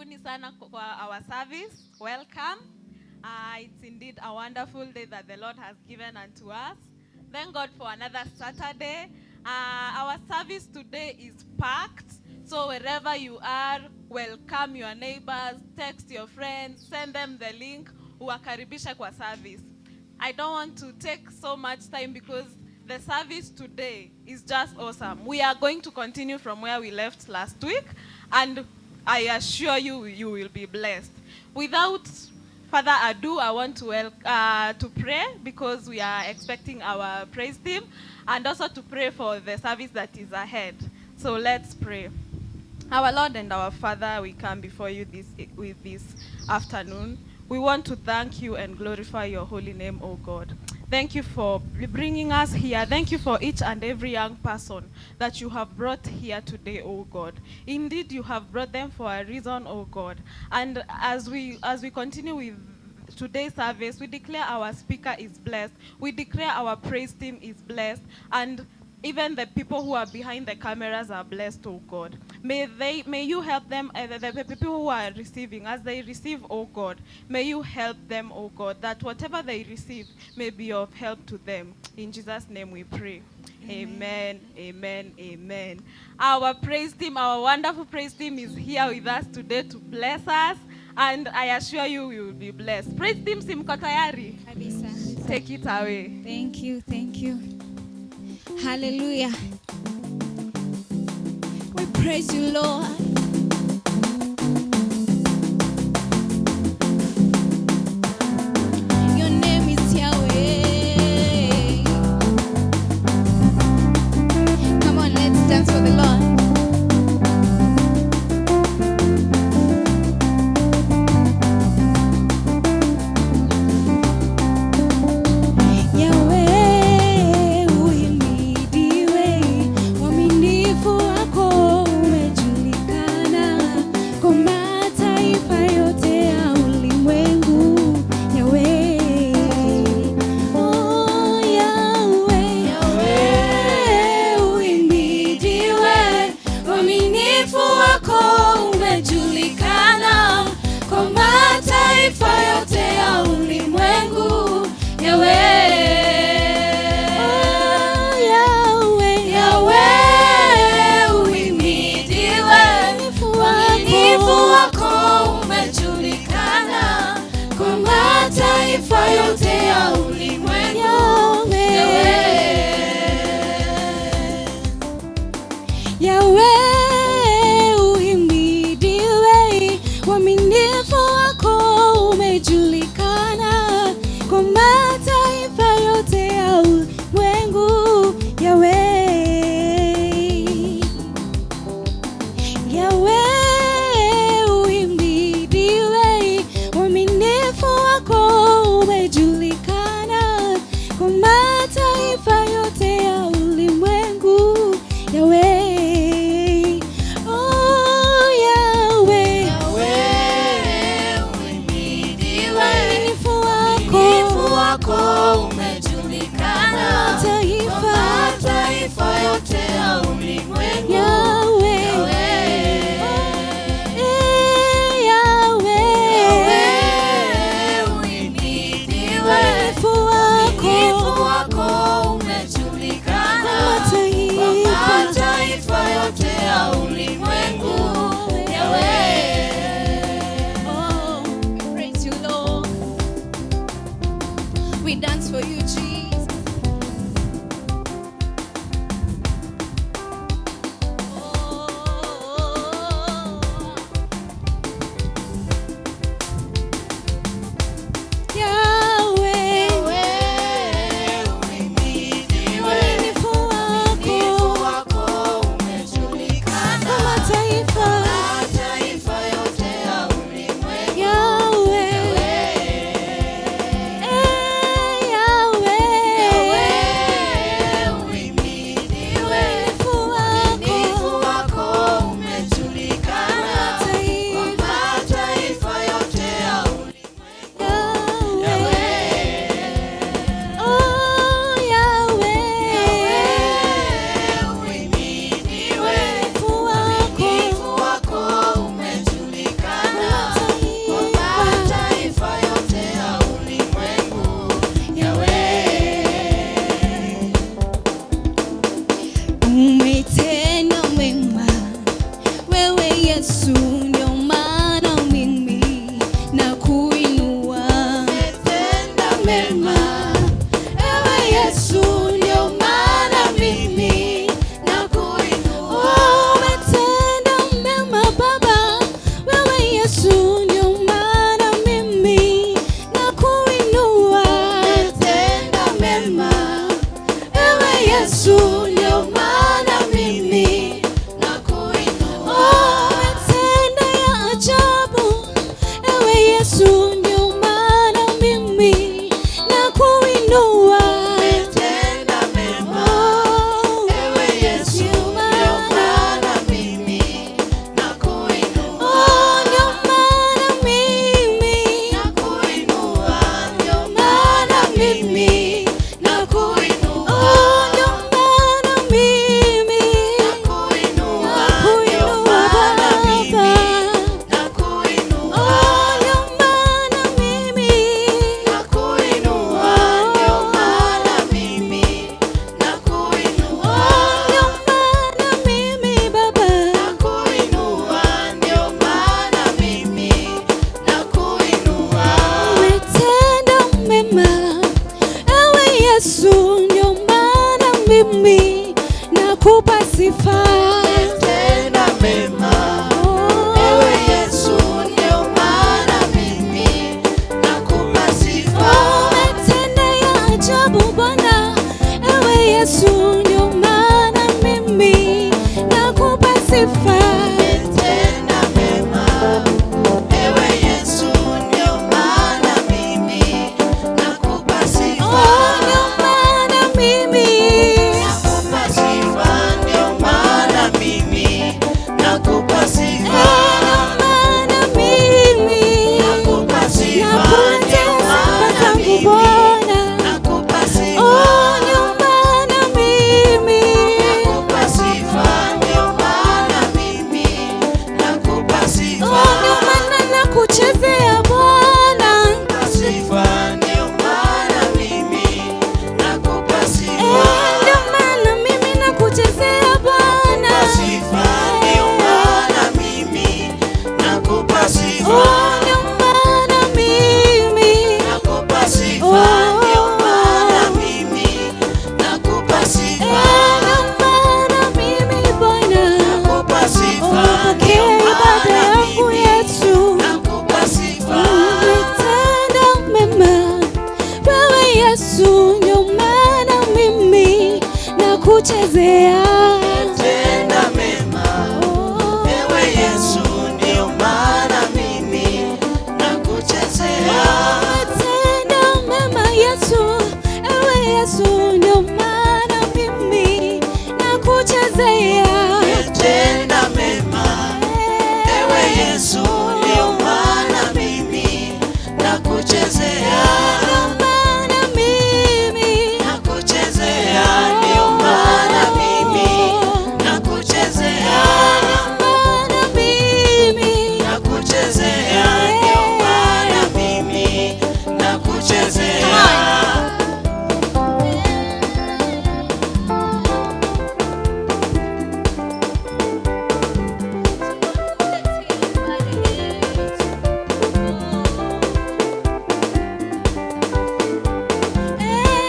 Karibuni sana kwa our service. Welcome. It's indeed a wonderful day that the Lord has given unto us. Thank God for another Saturday. Our service today is packed. So wherever you are, welcome your neighbors, text your friends, send them the link. Uwakaribisha kwa service. I don't want to take so much time because the service today is just awesome. We are going to continue from where we left last week, and I assure you, you will be blessed. Without further ado, I want to pray because we are expecting our praise team, and also to pray for the service that is ahead. So let's pray. Our Lord and our Father, we come before you this afternoon. We want to thank you and glorify your holy name, O God. Thank you for bringing us here. Thank you for each and every young person that you have brought here today, O God. Indeed, you have brought them for a reason, O God. And as we continue with today's service, we declare our speaker is blessed. We declare our praise team is blessed. And even the people who are behind the cameras are blessed, oh God. May you help them, the people who are receiving, as they receive, oh God, may you help them, oh God, that whatever they receive may be of help to them. In Jesus' name we pray. Amen, amen, amen. Our praise team, our wonderful praise team is here with us today to bless us, and I assure you we will be blessed. Praise team, simko tayari? Take it away. Thank you, thank you. Hallelujah. We praise you, Lord. Your name is Yahweh. Come on, let's dance for the Lord. Yesu ndio maana mimi nakuinua. Umetenda mema, ewe Yesu ndio maana mimi nakuinua. Umetenda ya ajabu, ewe Yesu ndio maana mimi nakuinua. Umetenda mema, ewe Yesu ndio maana mimi nakuinua. Ndio maana mimi nakuinua, ndio maana mimi nakuinua. Ndio maana mimi nakuinua, ndio maana mimi nakuinua. Ndio maana mimi nakuinua, ndio maana mimi nakuinua. Ndio maana mimi Baba nakuinua, ndio maana mimi nakuinua. Umetenda mema, ewe Yesu ndio maana mimi nakupa sifa. Umetenda mema, ewe Yesu ndio maana mimi nakupa sifa. Umetenda ya ajabu Bwana, ewe Yesu ndio maana mimi nakupa sifa. Umetenda mema, ewe Yesu ndio maana mimi nakupa sifa. Ndio maana mimi nakupa sifa, ndio maana mimi nakupa sifa. Ndio maana mimi nakupa sifa, ndio maana mimi nakupa sifa. Ndio maana mimi nakupa sifa, ndio maana mimi nakupa sifa. Ndio maana nakuchezea Bwana sifa, ndio maana mimi nakupa sifa. Ndio maana mimi nakuchezea Bwana sifa, ndio maana mimi nakupa sifa. Ndio maana mimi nakupa sifa, ndio maana mimi nakupa sifa. Ndio maana mimi Bwana nakupa sifa, ndio maana yangu Yesu nakupa sifa. Umetenda mema, wewe Yesu ndio maana mimi nakuchezea. Umetenda mema, ewe Yesu ndio maana mimi nakuchezea. Umetenda mema Yesu, ewe Yesu ndio maana mimi nakuchezea. Umetenda mema, ewe Yesu ndio maana mimi nakuchezea. Ndio maana mimi nakuchezea, ndio maana mimi nakuchezea. Ndio maana mimi nakuchezea, ndio maana mimi nakuchezea.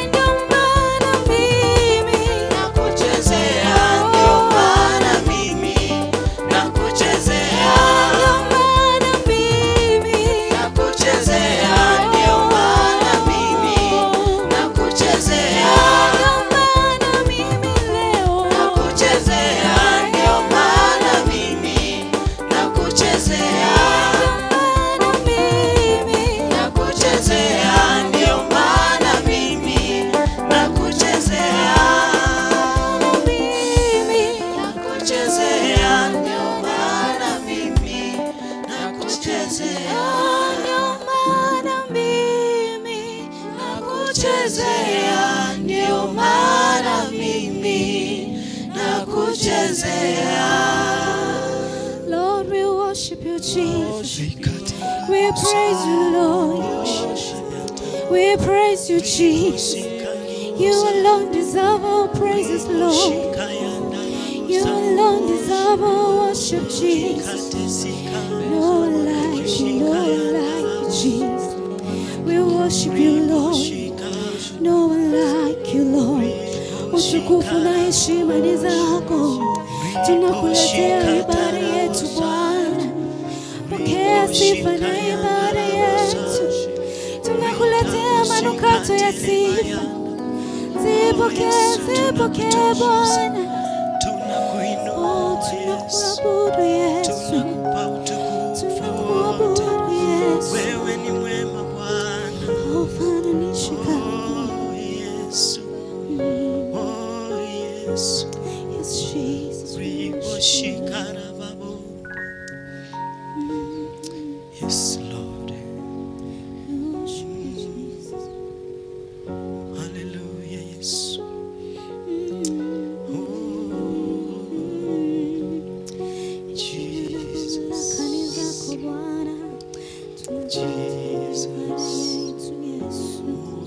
Ndio maana mimi nakuchezea, ndio maana mimi nakuchezea. Ndio maana mimi nakuchezea, ndio maana mimi nakuchezea. Ndio maana mimi leo nakuchezea, ndio maana mimi nakuchezea. Ndio maana mimi nakuchezea, ndio maana mimi nakuchezea. Mimi nakuchezea, ndio maana mimi nakuchezea. Ndio maana mimi nakuchezea, ndio maana mimi nakuchezea. Lord, we worship you, Jesus. We praise you, Lord. We praise you, Jesus. You alone deserve our praises, Lord. You alone deserve our worship, Jesus. No one like you, no one like you, Jesus. We worship you, Lord. No one like you, Lord. Utukufu na heshima ni zako, tunakuletea ibada yetu Bwana. Pokea sifa na ibada yetu. Tunakuletea manukato ya sifa. Zipokee, zipokee Bwana. Tunakuabudu Yesu. Tunakuabudu Yesu. Wewe ni mwema Bwana. Haufananishi kama Yesu. Oh Yesu. Yes, Jesus. Yes, Lord. Hallelujah, yes.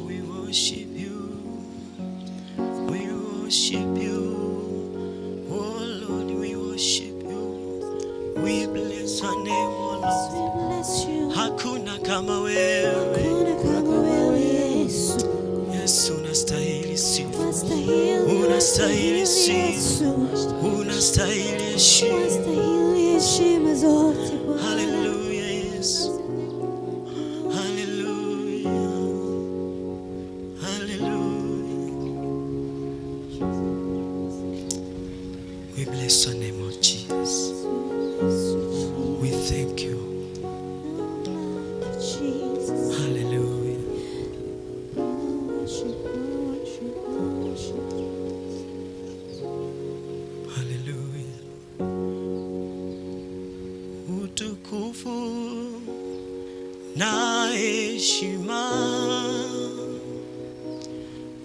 We worship you. We worship you. Oh Lord, we worship you. We bless your name, oh Lord. Hakuna kama wewe. Yesu unastahili sifa. Unastahili sifa. Unastahili heshima zote. Hallelujah, yes. Hallelujah. Hallelujah. We bless your name, oh Jesus. We thank you. Hallelujah. Hallelujah. Utukufu na heshima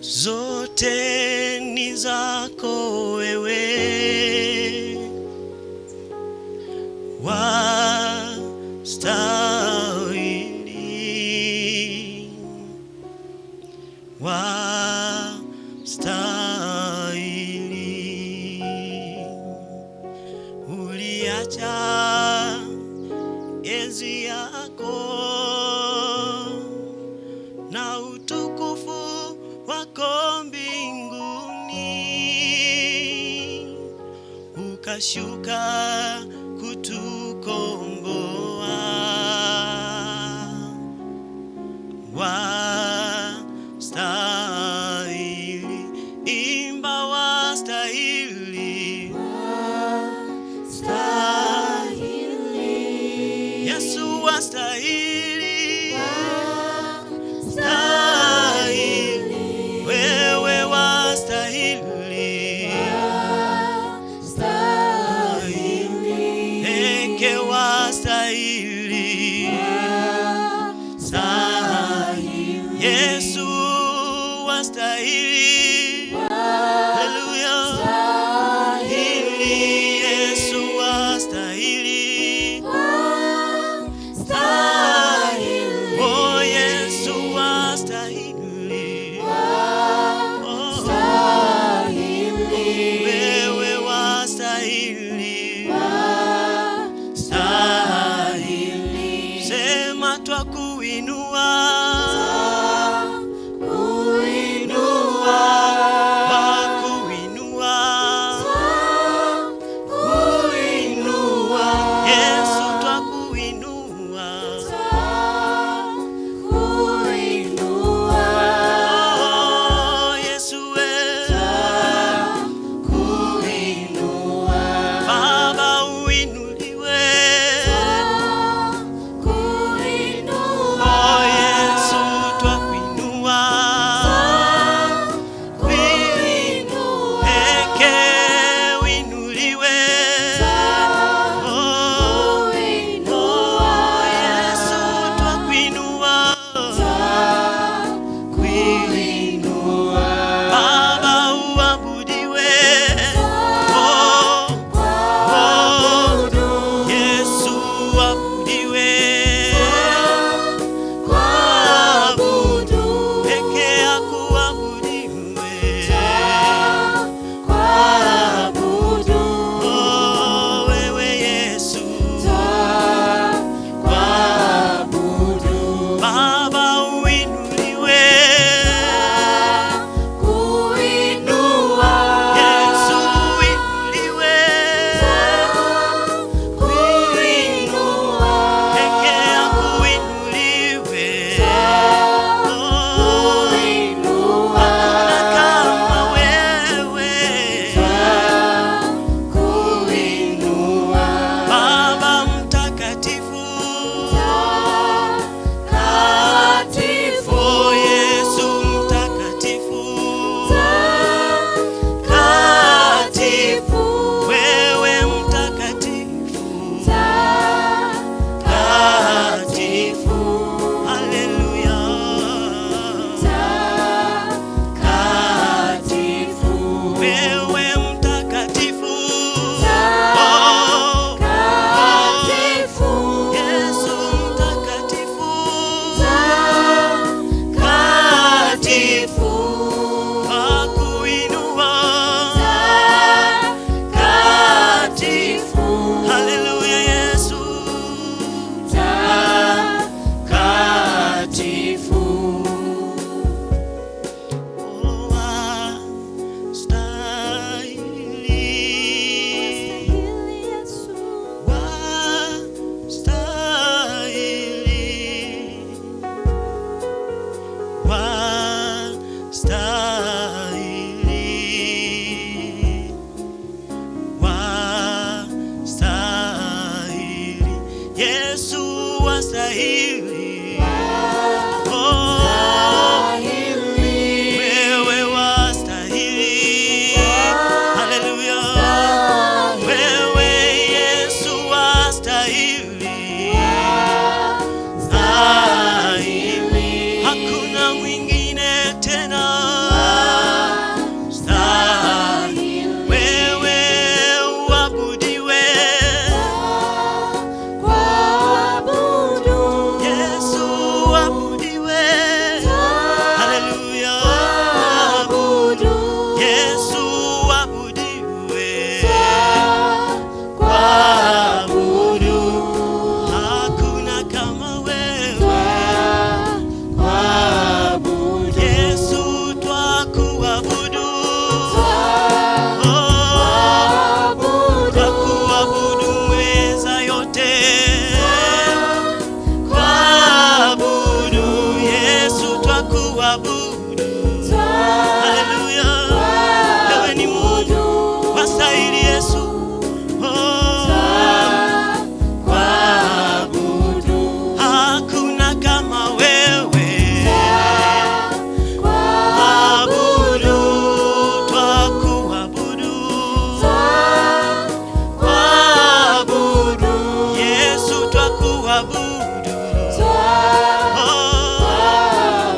zote ni zako wewe, wastahili, wastahili. Uliacha enzi yako na utukufu wako mbinguni, ukashuka kutukomboa. Wastahili, imba wastahili. Yesu wastahili. Wastahili. Wewe wastahili. Eke wastahili. Yesu wastahili. Hallelujah. Yesu wastahili. Oh, Yesu wastahili. Oh, wewe wastahili. Sema twakuinua. wastahili. Oh, wewe wastahili. Haleluya. Wewe Yesu wastahili. Hakuna mwingine tena. Wewe uabudiwe. Yesu uabudiwe. Haleluya. Yesu uabudiwe. Hakuna kama wewe. Yesu twakuabudu. Twakuabudu mweza yote. Kuabudu Yesu twakuabudu. Haleluya. Wewe ni Mungu wastahili Yesu. Hakuna kama wewe. Kuabudu, twakuabudu. Kuabudu Yesu twakuabudu.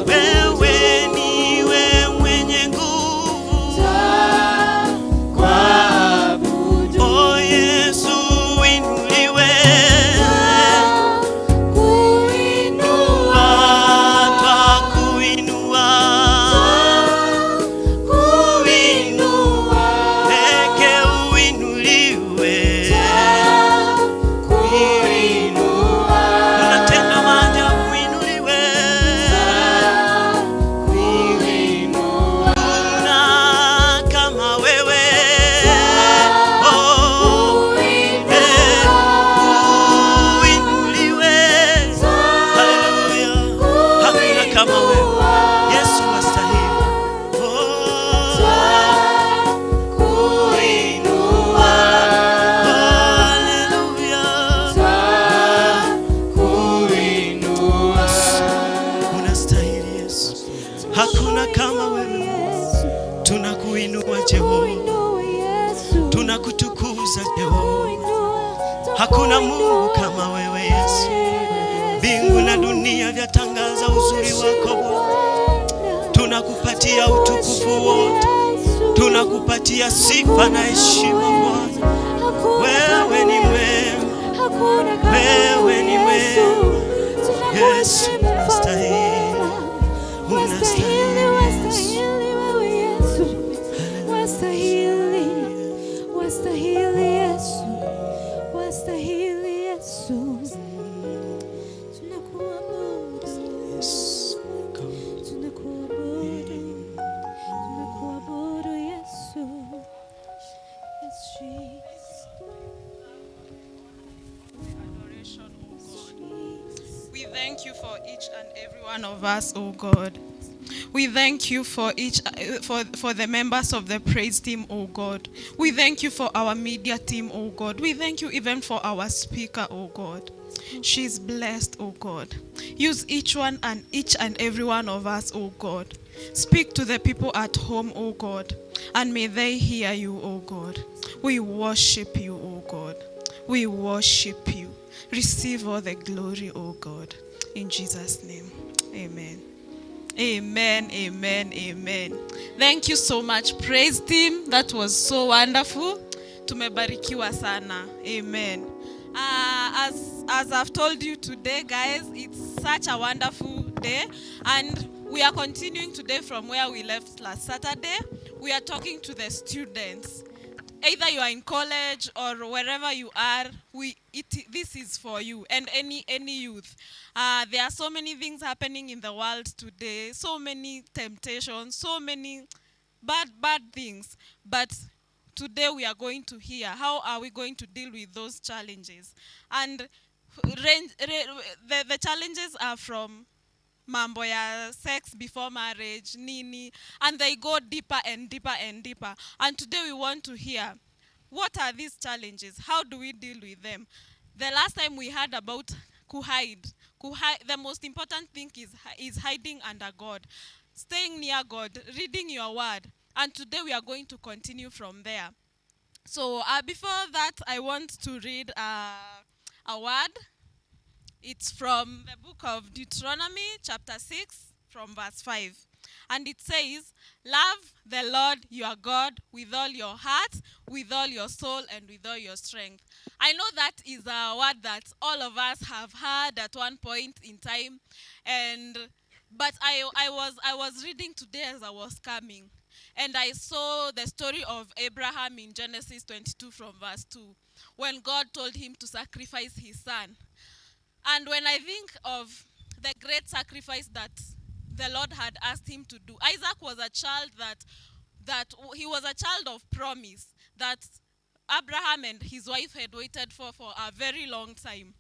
Wewe niwe mwenye nguvu. Oh Yesu inuliwe. Twakuinua. Peke uinuliwe. Unatenda maajabu, uinuliwe. Hakuna kama wewe. Uinuliwe. Haleluya. Hakuna kama wewe. Yesu wastahili. Unastahili Yesu. Hakuna kama wewe. Tunakuinua Jehova. Tunakutukuza Jehova. Hakuna Mungu kama wewe Yesu. Mbingu na dunia vyatangaza uzuri wako Bwana. Tunakupatia utukufu wote. Tunakupatia sifa na heshima Bwana. Wewe ni mwema. Wewe ni mwema. Yesu unastahili. Unastahili Yesu. Yes. Come. Adoration, oh God. We thank you for each and every one of us, oh God. We thank you for for the members of the praise team, oh God. We thank you for our media team, oh God. We thank you even for our speaker, oh God. She's blessed, oh God. Use each and every one of us, oh God. Speak to the people at home, oh God, and may they hear you, oh God. We worship you, oh God. We worship you. Receive all the glory, oh God. In Jesus' name, amen. Amen, amen, amen. Thank you so much, praise team. That was so wonderful. Tumebarikiwa sana. Amen. As I've told you today, guys, it's such a wonderful day, and we are continuing today from where we left last Saturday. We are talking to the students. Either you are in college or wherever you are, this is for you and any youth. There are so many things happening in the world today, so many temptations, so many bad things. But today we are going to hear how are we going to deal with those challenges. And the challenges are from mambo ya sex before marriage, nini, and they go deeper and deeper and deeper. And today we want to hear, what are these challenges? How do we deal with them? The last time we heard about kuhide. The most important thing is hiding under God, staying near God, reading your word. And today we are going to continue from there. So before that, I want to read a word. It's from the book of Deuteronomy, chapter 6, from verse 5. And it says, love the Lord your God with all your heart, with all your soul, and with all your strength. I know that is a word that all of us have heard at one point in time. But I was reading today as I was coming. And I saw the story of Abraham in Genesis 22 from verse 2, when God told him to sacrifice his son. And when I think of the great sacrifice that the Lord had asked him to do, Isaac was a child that he was a child of promise that Abraham and his wife had waited for a very long time.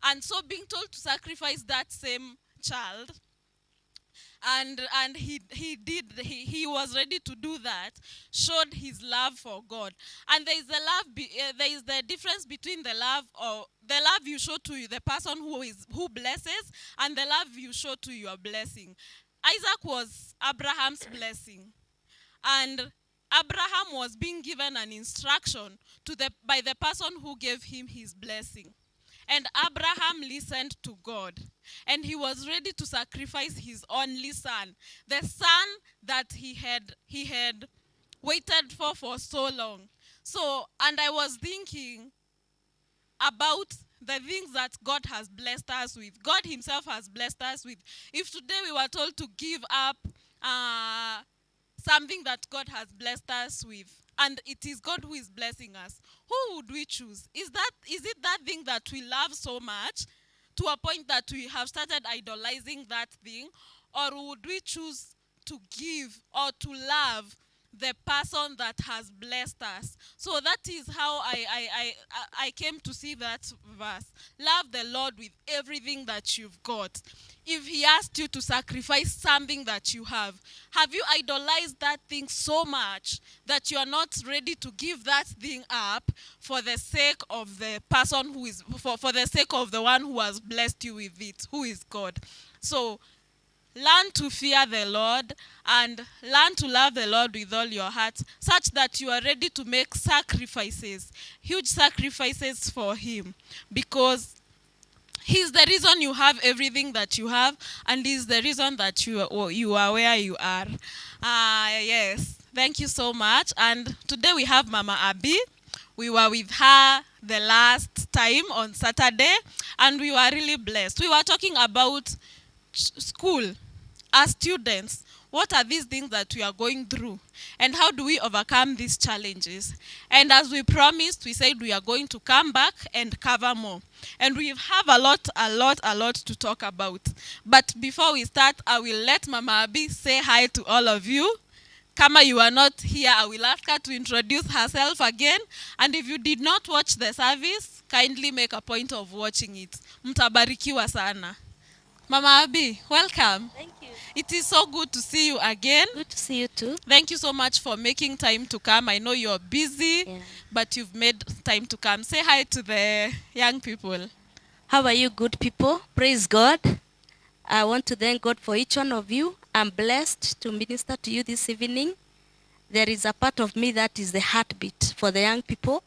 And so being told to sacrifice that same child, and he was ready to do that, showed his love for God. And there is the difference between the love you show to the person who blesses, and the love you show to your blessing. Isaac was Abraham's blessing, and Abraham was being given an instruction by the person who gave him his blessing. And Abraham listened to God. And he was ready to sacrifice his only son, the son that he had waited for so long. So, and I was thinking about the things that God has blessed us with. God himself has blessed us with. If today we were told to give up something that God has blessed us with, and it is God who is blessing us, who would we choose? Is it that thing that we love so much to a point that we have started idolizing that thing? Or would we choose to give or to love the person that has blessed us? So that is how I came to see that verse. Love the Lord with everything that you've got. If he asked you to sacrifice something that you have you idolized that thing so much that you are not ready to give that thing up for the sake of the person who is, for the sake of the one who has blessed you with it, who is God? So learn to fear the Lord and learn to love the Lord with all your heart, such that you are ready to make sacrifices, huge sacrifices for him, because he's the reason you have everything that you have, and he's the reason that you are where you are. Yes, thank you so much. And today we have Mama Abby. We were with her the last time on Saturday, and we were really blessed. We were talking about school as students. What are these things that we are going through? And how do we overcome these challenges? And as we promised, we said we are going to come back and cover more. And we have a lot to talk about. But before we start, I will let Mama Abby say hi to all of you. Kama you are not here, I will ask her to introduce herself again. And if you did not watch the service, kindly make a point of watching it. Mtabarikiwa sana. Mama Abby, welcome. Thank you. It is so good to see you again. Good to see you too. Thank you so much for making time to come. I know you're busy, but you've made time to come. Say hi to the young people. How are you, good people? Praise God. I want to thank God for each one of you. I'm blessed to minister to you this evening. There is a part of me that is the heartbeat for the young people,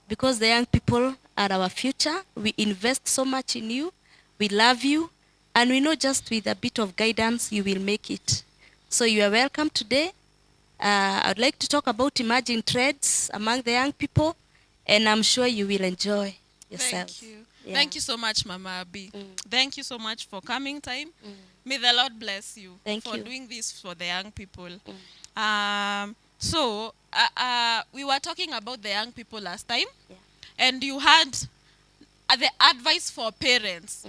because the young people are our future. We invest so much in you. We love you. And we know just with a bit of guidance, you will make it. So you are welcome today. I'd like to talk about emerging trades among the young people, and I'm sure you will enjoy yourself. Thank you. Yeah. Thank you so much, Mama Abby. Thank you so much for coming time. May the Lord bless you for doing this for the young people. So we were talking about the young people last time, and you had the advice for parents.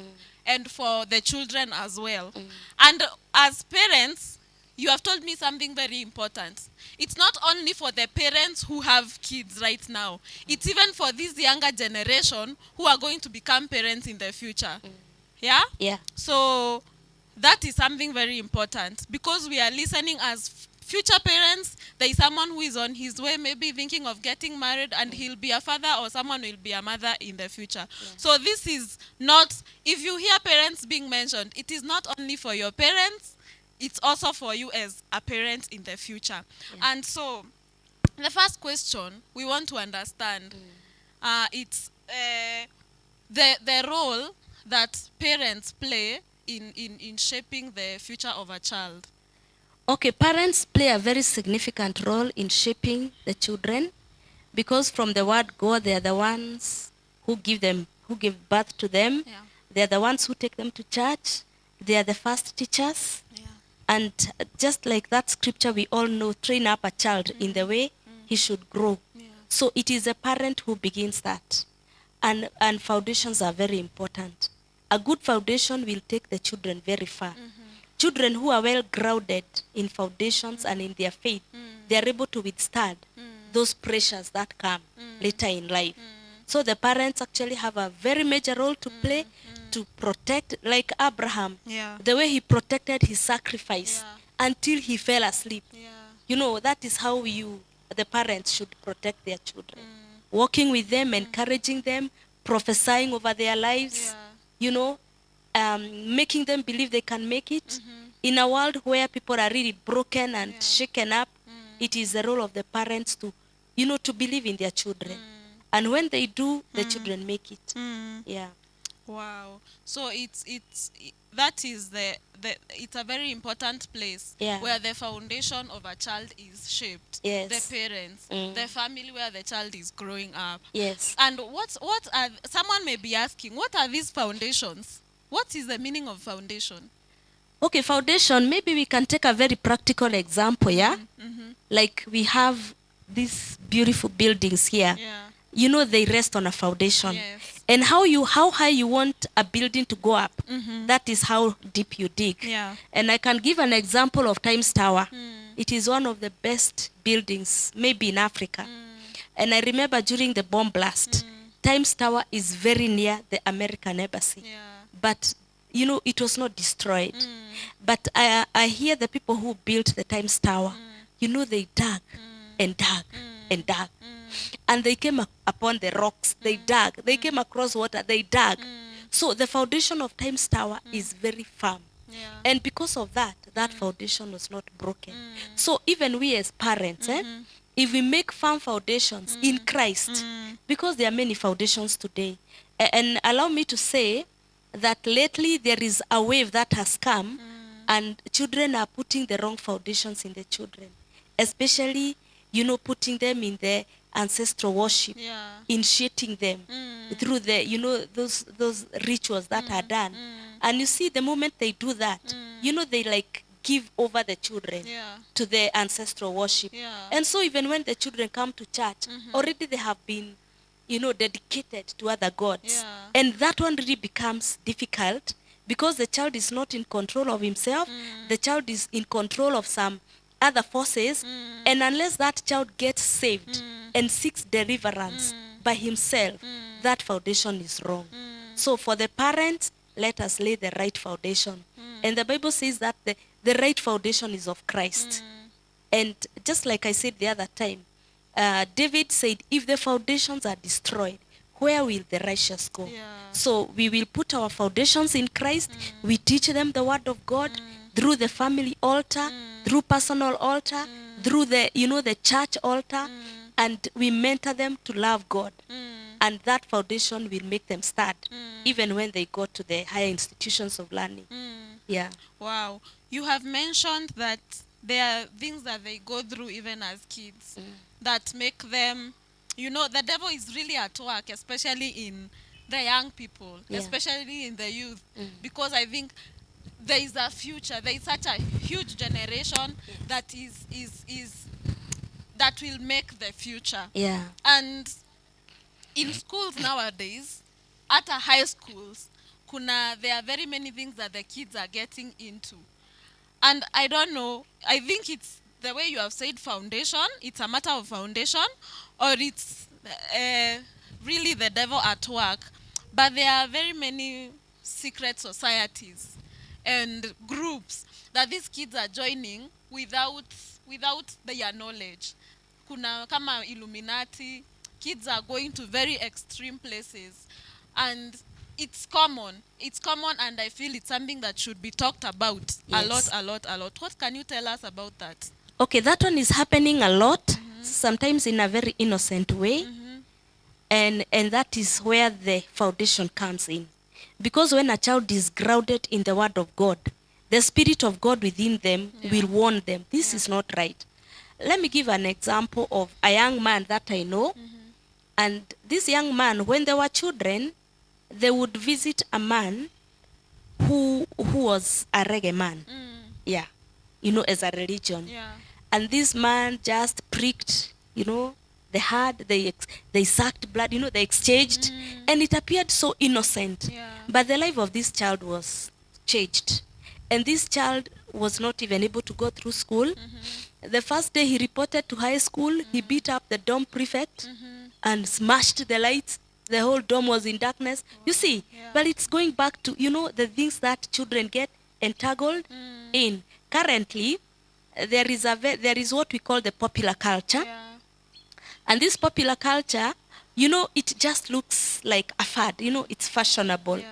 And for the children as well. And as parents, you have told me something very important. It's not only for the parents who have kids right now. It's even for this younger generation who are going to become parents in the future. Yeah? Yeah. So that is something very important, because we are listening as future parents, there is someone who is on his way, maybe thinking of getting married, and he'll be a father, or someone will be a mother in the future. So this is not, if you hear parents being mentioned, it is not only for your parents, it's also for you as a parent in the future. And so the first question we want to understand, it's the role that parents play in shaping the future of a child. Okay, parents play a very significant role in shaping the children, because from the word go, they are the ones who give birth to them. Yeah. They are the ones who take them to church. They are the first teachers. Yeah. And just like that scripture, we all know, train up a child in the way he should grow. Yeah. So it is a parent who begins that. And foundations are very important. A good foundation will take the children very far. Children who are well grounded in foundations and in their faith, they are able to withstand those pressures that come later in life. So the parents actually have a very major role to play to protect, like Abraham, Yeah. the way he protected his sacrifice until he fell asleep. Yeah. You know, that is how the parents, should protect their children. Walking with them, encouraging them, prophesying over their lives, Yeah. you know, making them believe they can make it. In a world where people are really broken and shaken up, it is the role of the parents to, to believe in their children. And when they do, the children make it. Yeah. Wow. So that is it's a very important place Yeah. where the foundation of a child is shaped. Yes. The parents, the family where the child is growing up. Yes. And what are, someone may be asking, what are these foundations? What is the meaning of foundation? Okay, foundation, maybe we can take a very practical example, yeah? Like we have these beautiful buildings here. Yeah. You know, they rest on a foundation. Yes. And how high you want a building to go up, that is how deep you dig. Yeah. And I can give an example of Times Tower. It is one of the best buildings, maybe in Africa. And I remember during the bomb blast, Times Tower is very near the American embassy. Yeah. But, it was not destroyed. But I hear the people who built the Times Tower, they dug and dug and dug. And they came upon the rocks, they dug. They came across water, they dug. So the foundation of Times Tower is very firm. Yeah. And because of that, that foundation was not broken. So even we as parents, if we make firm foundations in Christ, because there are many foundations today, and allow me to say that lately there is a wave that has come, and children are putting the wrong foundations in the children, especially, putting them in the ancestral worship, Yeah. initiating them through the, those rituals that are done. And you see, the moment they do that, they like give over the children Yeah. to the ancestral worship. Yeah. And so even when the children come to church, already they have been, dedicated to other gods. Yeah. And that one really becomes difficult because the child is not in control of himself. The child is in control of some other forces. And unless that child gets saved and seeks deliverance by himself, that foundation is wrong. So for the parents, let us lay the right foundation. And the Bible says that the right foundation is of Christ. And just like I said the other time, David said, if the foundations are destroyed, where will the righteous go? Yeah. So we will put our foundations in Christ. We teach them the word of God through the family altar, through personal altar, through the church altar, and we mentor them to love God. And that foundation will make them stand, even when they go to the higher institutions of learning. Yeah. Wow. You have mentioned that there are things that they go through even as kids that make them, the devil is really at work, especially in the young people, Yeah. especially in the youth, because I think there is a future, there is such a huge generation that that will make the future. Yeah. And in schools nowadays, at our high schools, there are very many things that the kids are getting into. And I don't know, I think it's the way you have said foundation, it's a matter of foundation, or it's really the devil at work. But there are very many secret societies and groups that these kids are joining without without their knowledge. Kuna kama Illuminati, kids are going to very extreme places, and it's common. It's common, and I feel it's something that should be talked about a Yes. lot. What can you tell us about that? Okay, that one is happening a lot, sometimes in a very innocent way. And that is where the foundation comes in. Because when a child is grounded in the word of God, the Spirit of God within them will warn them, this is not right. Let me give an example of a young man that I know. And this young man, when they were children, they would visit a man who was a reggae man. Yeah, as a religion. Yeah. And this man just pricked, the heart, they sucked blood, they exchanged, and it appeared so innocent. Yeah. But the life of this child was changed. And this child was not even able to go through school. The first day he reported to high school, he beat up the dorm prefect and smashed the lights. The whole dorm was in darkness. You see, Yeah. but it's going back to, the things that children get entangled in. Currently, there is what we call the popular culture. Yeah. And this popular culture, it just looks like a fad. It's fashionable. Yeah.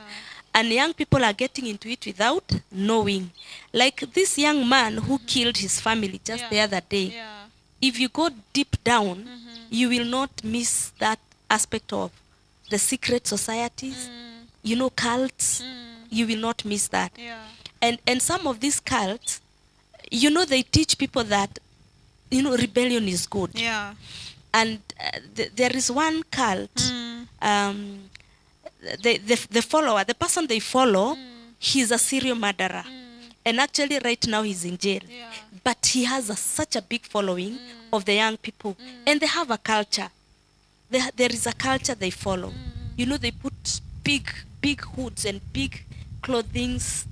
And young people are getting into it without knowing. Like this young man who killed his family just the other day. Yeah. If you go deep down, you will not miss that aspect of the secret societies, cults. You will not miss that. Yeah. And some of these cults, they teach people that, rebellion is good. Yeah. And there is one cult, the follower, the person they follow, he's a serial murderer. And actually right now he's in jail. Yeah. But he has such a big following of the young people. And they have a culture. There is a culture they follow. They put big hoods and big clothings.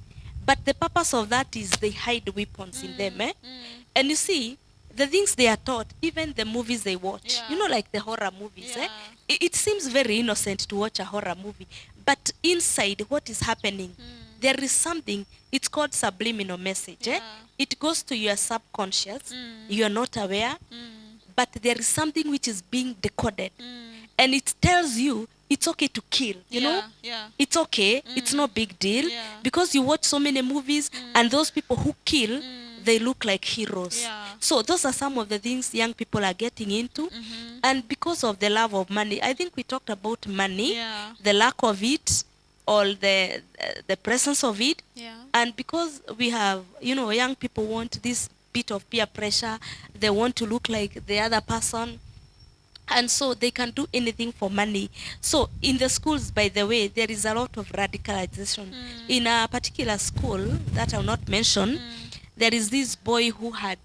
But the purpose of that is they hide weapons in them. And you see, the things they are taught, even the movies they watch, Yeah. like the horror movies, Yeah. it seems very innocent to watch a horror movie. But inside, what is happening? There is something, it's called subliminal message. Yeah. It goes to your subconscious. You are not aware. But there is something which is being decoded. And it tells you it's okay to kill, you know? Yeah. It's okay. It's no big deal. Yeah. Because you watch so many movies and those people who kill, they look like heroes. Yeah. So those are some of the things young people are getting into. And because of the love of money, I think we talked about money, Yeah. the lack of it, or the presence of it. Yeah. And because we have, young people want this bit of peer pressure, they want to look like the other person. And so they can do anything for money. So in the schools, by the way, there is a lot of radicalization. In a particular school that I'll not mention, there is this boy who had,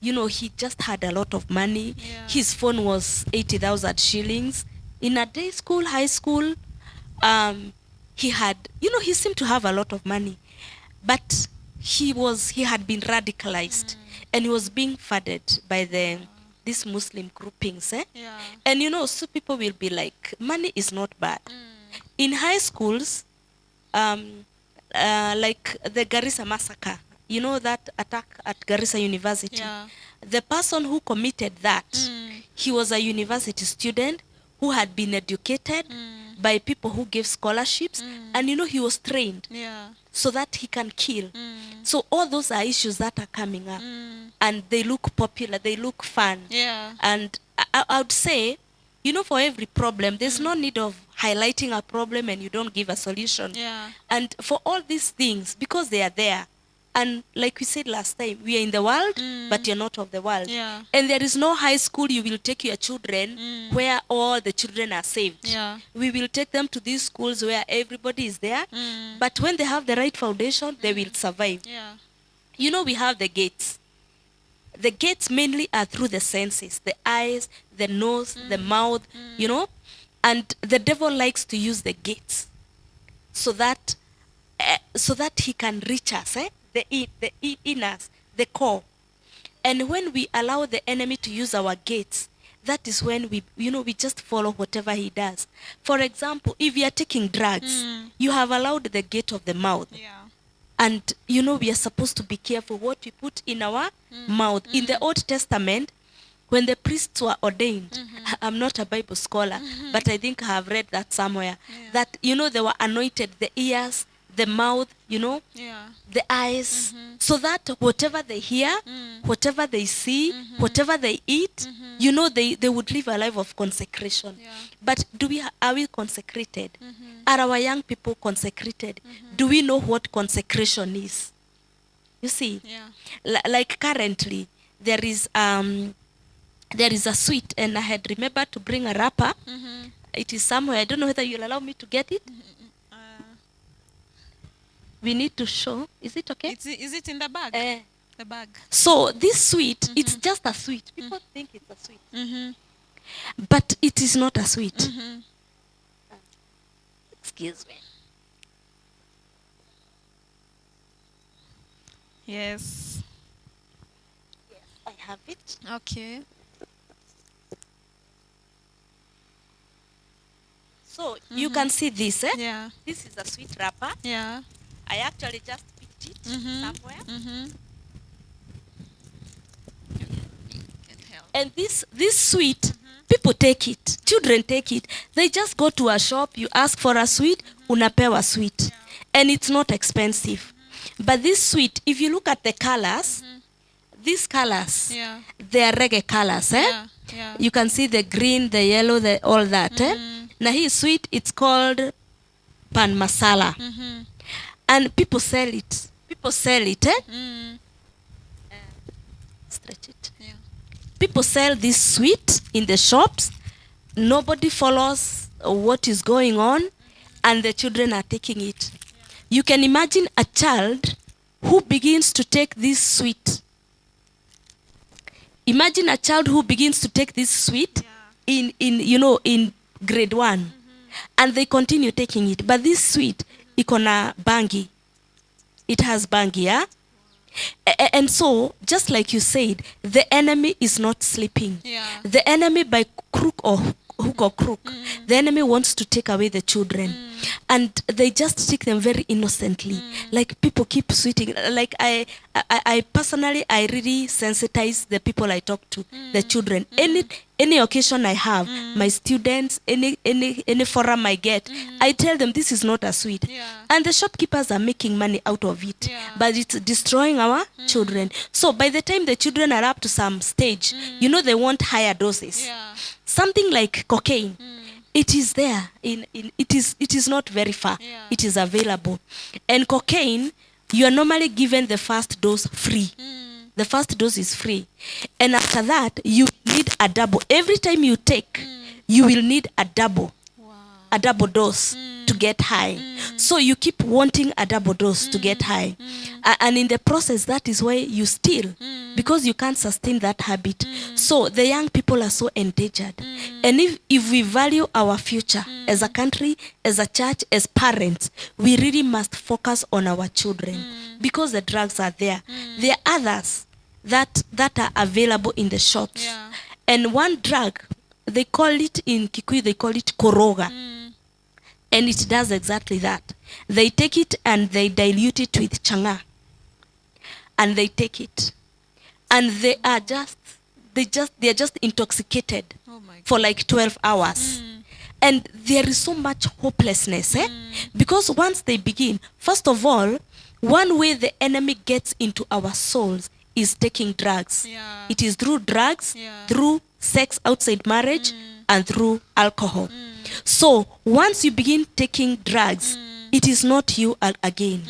he just had a lot of money. Yeah. His phone was 80,000 shillings. In a day school, high school, he had, he seemed to have a lot of money. But he had been radicalized. And he was being funded by these Muslim groupings. Yeah. And so people will be like, money is not bad. In high schools, like the Garissa massacre, that attack at Garissa University. Yeah. The person who committed that, he was a university student who had been educated by people who gave scholarships. And he was trained Yeah. so that he can kill. So all those are issues that are coming up. And they look popular, they look fun. Yeah. And I would say, for every problem, there's no need of highlighting a problem and you don't give a solution. Yeah. And for all these things, because they are there, and like we said last time, we are in the world, but you're not of the world. Yeah. And there is no high school you will take your children where all the children are saved. Yeah. We will take them to these schools where everybody is there. But when they have the right foundation, they will survive. Yeah. We have the gates. The gates mainly are through the senses, the eyes, the nose, the mouth, and the devil likes to use the gates so that he can reach us, the inners, the core. And when we allow the enemy to use our gates, that is when we just follow whatever he does. For example, if you are taking drugs, you have allowed the gate of the mouth. Yeah. And you know, we are supposed to be careful what we put in our mouth. In the Old Testament, when the priests were ordained, I'm not a Bible scholar, but I think I have read that somewhere, that, you know, they were anointed the ears, the mouth, you know, Yeah. the eyes, so that whatever they hear, whatever they see, whatever they eat, you know, they would live a life of consecration. Yeah. But are we consecrated? Are our young people consecrated? Do we know what consecration is? You see, Yeah. like currently there is a sweet, and I had remembered to bring a wrapper. It is somewhere. I don't know whether you'll allow me to get it. We need to show. Is it okay? Is it in the bag? Eh. The bag. So this sweet, it's just a sweet. People think it's a sweet, but it is not a sweet. Excuse me. Yes. I have it. Okay. So you can see this. Yeah. This is a sweet wrapper. Yeah. I actually just picked it somewhere. And this sweet, people take it. Children take it. They just go to a shop, you ask for a sweet, unapewa sweet. And it's not expensive. But this sweet, if you look at the colors, these colors, Yeah. they are reggae colors. Yeah. Yeah. You can see the green, the yellow, all that. Now here sweet, it's called pan masala. And people sell it. People sell it. Stretch it. Yeah. People sell this sweet in the shops. Nobody follows what is going on, and the children are taking it. You can imagine a child who begins to take this sweet. Imagine a child who begins to take this sweet in grade 1, and they continue taking it. But this sweet, ikona bangi. It has bangi, yeah? And so, just like you said, the enemy is not sleeping. Yeah. The enemy, by crook or hook or crook, the enemy wants to take away the children. And they just take them very innocently. Like people keep sweeting. Like I personally, I really sensitize the people I talk to, the children. Any occasion I have, my students, any forum I get, I tell them this is not a sweet. Yeah. And the shopkeepers are making money out of it. Yeah. But it's destroying our children. So by the time the children are up to some stage, you know, they want higher doses. Yeah. Something like cocaine. It is there. It is not very far. Yeah. It is available. And cocaine, you are normally given the first dose free. The first dose is free. And after that, you need a double. Every time you take, you will need a double. Wow. A double dose to get high. So you keep wanting a double dose to get high. And in the process, that is why you steal, because you can't sustain that habit. So the young people are so endangered. And if we value our future as a country, as a church, as parents, we really must focus on our children, because the drugs are there. There are others that are available in the shops. Yeah. And one drug, they call it in Kikuyu, they call it koroga. And it does exactly that. They take it and they dilute it with changa. And they take it. And they are just intoxicated Oh my God. for like 12 hours. And there is so much hopelessness. Because once they begin, first of all, one way the enemy gets into our souls is taking drugs. Yeah. It is through drugs, Yeah. through sex outside marriage, and through alcohol. So once you begin taking drugs, it is not you again.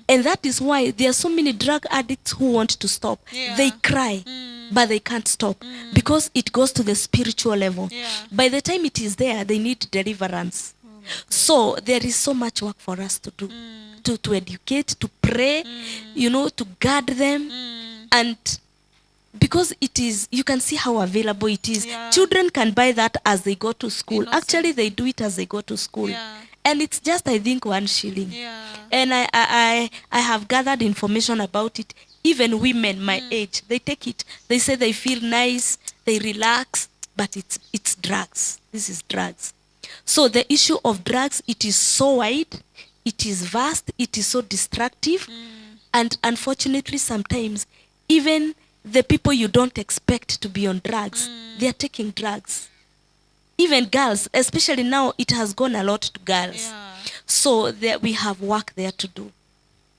And that is why there are so many drug addicts who want to stop. Yeah. They cry, but they can't stop, because it goes to the spiritual level. Yeah. By the time it is there, they need deliverance. So there is so much work for us to do, to educate, to pray, to guard them. And because it is, you can see how available it is. Yeah. Children can buy that as they go to school. Innocent. Actually, they do it as they go to school. Yeah. And it's just, I think, 1 shilling. Yeah. And I have gathered information about it. Even women my age, they take it. They say they feel nice, they relax, but it's drugs. This is drugs. So the issue of drugs, it is so wide, it is vast, it is so destructive, and unfortunately sometimes even the people you don't expect to be on drugs, they are taking drugs. Even girls, especially now, it has gone a lot to girls. Yeah. So there we have work there to do.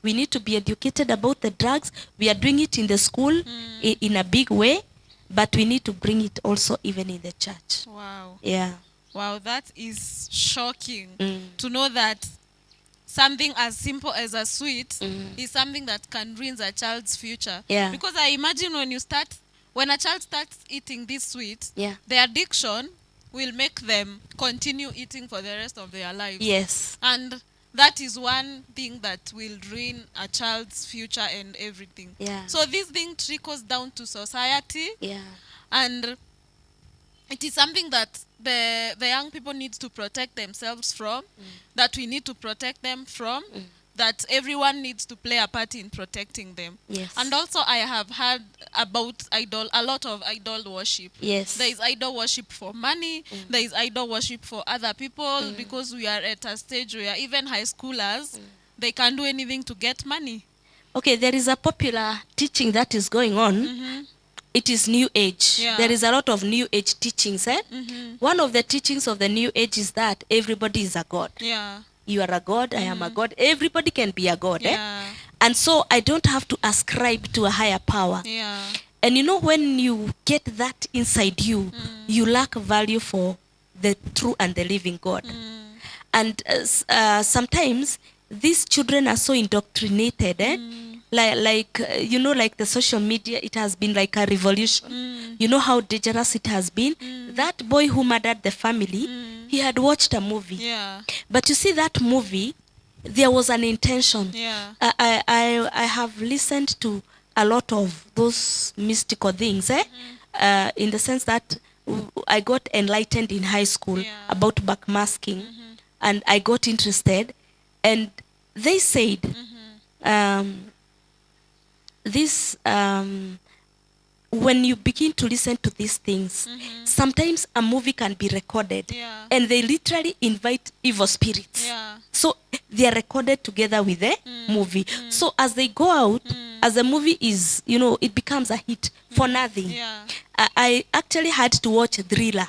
We need to be educated about the drugs. We are doing it in the school in a big way, but we need to bring it also even in the church. Wow. Yeah. Wow, that is shocking Mm. to know that something as simple as a sweet is something that can ruin a child's future. Yeah. Because I imagine when a child starts eating this sweet, Yeah. the addiction will make them continue eating for the rest of their lives. Yes. And that is one thing that will ruin a child's future and everything. Yeah. So this thing trickles down to society, Yeah. and it is something that the young people need to protect themselves from, that we need to protect them from, that everyone needs to play a part in protecting them. Yes. And also I have heard about a lot of idol worship. Yes. There is idol worship for money, there is idol worship for other people, because we are at a stage where even high schoolers, they can do anything to get money. Okay, there is a popular teaching that is going on. It is New Age. Yeah. There is a lot of New Age teachings. One of the teachings of the New Age is that everybody is a god. Yeah. You are a god, I am a god. Everybody can be a god. Yeah. And so I don't have to ascribe to a higher power. Yeah. And you know, when you get that inside you, you lack value for the true and the living God. And sometimes these children are so indoctrinated, like the social media, it has been like a revolution. You know how dangerous it has been. That boy who murdered the family, he had watched a movie. Yeah. But you see, that movie, there was an intention. Yeah. I have listened to a lot of those mystical things, in the sense that I got enlightened in high school about backmasking, and I got interested, and they said this when you begin to listen to these things, sometimes a movie can be recorded, Yeah. and they literally invite evil spirits. Yeah. So they are recorded together with the movie. So as they go out, as the movie is, it becomes a hit for nothing. Yeah. I actually had to watch Thriller.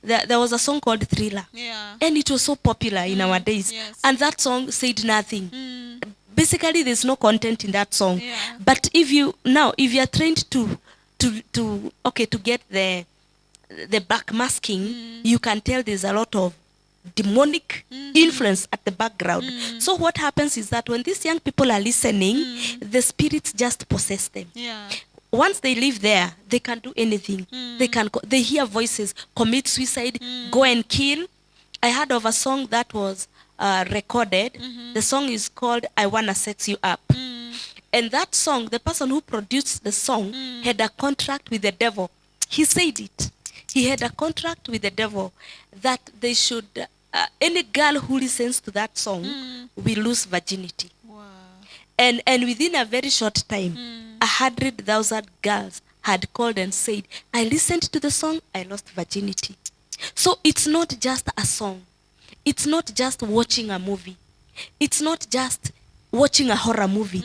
There was a song called Thriller. Yeah. And it was so popular in our days. Yes. And that song said nothing. Basically, there's no content in that song. Yeah. But if you are trained to get the backmasking, you can tell there's a lot of demonic influence at the background. So what happens is that when these young people are listening, the spirits just possess them. Yeah. Once they live there, they can do anything. They hear voices, commit suicide, go and kill. I heard of a song that was recorded. The song is called I Wanna Sex You Up. And that song, the person who produced the song had a contract with the devil. He said it. He had a contract with the devil that they should, any girl who listens to that song will lose virginity. Wow. And within a very short time, 100,000 girls had called and said, I listened to the song, I lost virginity. So it's not just a song. It's not just watching a movie. It's not just watching a horror movie.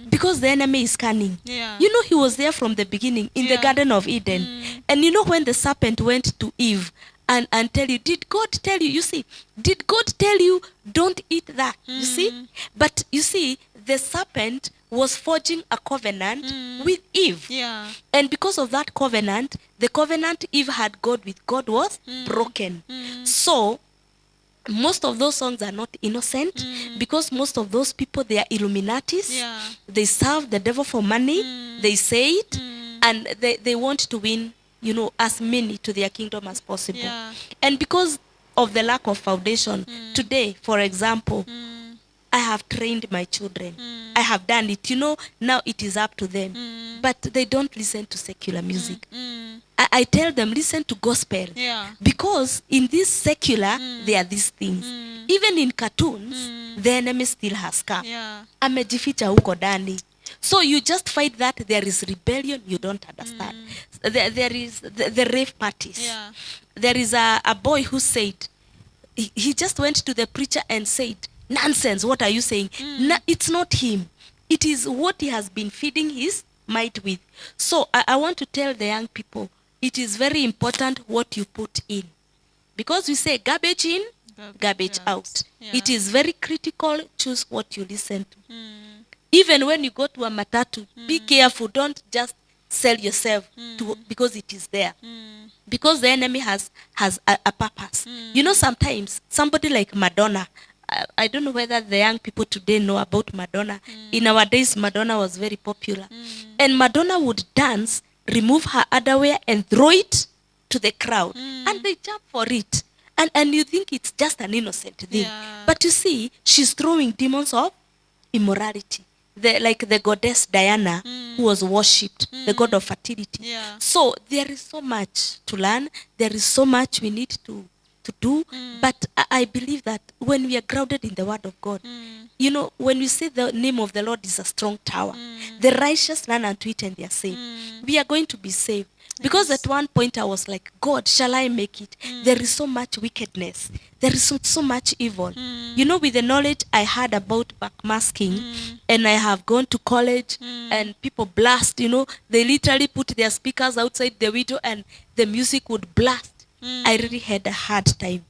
Because the enemy is cunning. Yeah. He was there from the beginning in the Garden of Eden. And when the serpent went to Eve and tell you, did God tell you? You see, did God tell you don't eat that? You see? But you see, the serpent was forging a covenant with Eve. Yeah. And because of that covenant, the covenant Eve had God with God was broken. So most of those songs are not innocent, because most of those people, they are Illuminatis. Yeah. They serve the devil for money. They say it, and they want to win, as many to their kingdom as possible. Yeah. And because of the lack of foundation, today, for example, I have trained my children. I have done it. Now it is up to them. But they don't listen to secular music. I tell them, listen to gospel. Yeah. Because in this secular, there are these things. Even in cartoons, the enemy still has come. Yeah. Amejificha huko ndani. So you just find that there is rebellion you don't understand. There is the rave parties. Yeah. There is a boy who said, he just went to the preacher and said, Nonsense, what are you saying? It's not him. It is what he has been feeding his might with. So I want to tell the young people, it is very important what you put in. Because we say garbage in, garbage out. Yeah. It is very critical. Choose what you listen to. Even when you go to a matatu, be careful. Don't just sell yourself to because it is there. Because the enemy has a purpose. You know, sometimes somebody like Madonna, I don't know whether the young people today know about Madonna. In our days, Madonna was very popular. And Madonna would dance, remove her underwear and throw it to the crowd. And they jump for it. And you think it's just an innocent thing. Yeah. But you see, she's throwing demons of immorality. Like the goddess Diana, who was worshipped, the god of fertility. Yeah. So there is so much to learn. There is so much we need to do. But I believe that when we are grounded in the word of God, you know, when we say the name of the Lord is a strong tower, the righteous run unto it and they are saved. We are going to be saved. Because at one point I was like, God, shall I make it? There is so much wickedness. There is so much evil. You know, with the knowledge I had about backmasking, and I have gone to college, and people blast, you know, they literally put their speakers outside the window and the music would blast. I really had a hard time.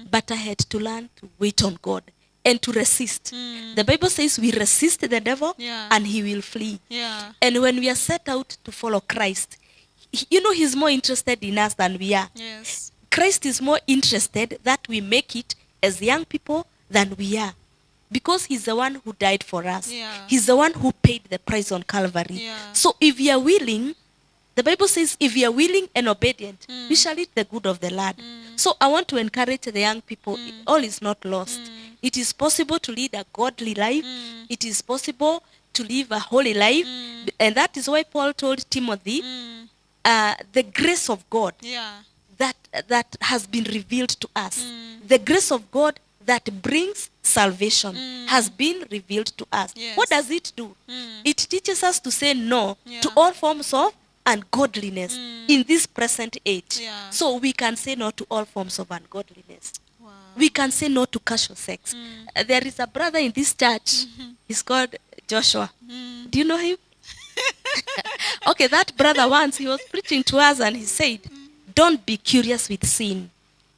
But I had to learn to wait on God and to resist. The Bible says we resist the devil Yeah. and he will flee. Yeah. And when we are set out to follow Christ, you know, he's more interested in us than we are. Yes. Christ is more interested that we make it as young people than we are. Because he's the one who died for us. Yeah. He's the one who paid the price on Calvary. Yeah. So if we are willing, the Bible says, if we are willing and obedient, we shall eat the good of the land. So I want to encourage the young people, all is not lost. It is possible to lead a godly life. It is possible to live a holy life. And that is why Paul told Timothy, the grace of God Yeah. that has been revealed to us. The grace of God that brings salvation has been revealed to us. Yes. What does it do? It teaches us to say no Yeah. to all forms of ungodliness in this present age. Yeah. So we can say no to all forms of ungodliness. Wow. We can say no to casual sex. There is a brother in this church. He's called Joshua. Do you know him? Okay, that brother once, he was preaching to us and he said, don't be curious with sin.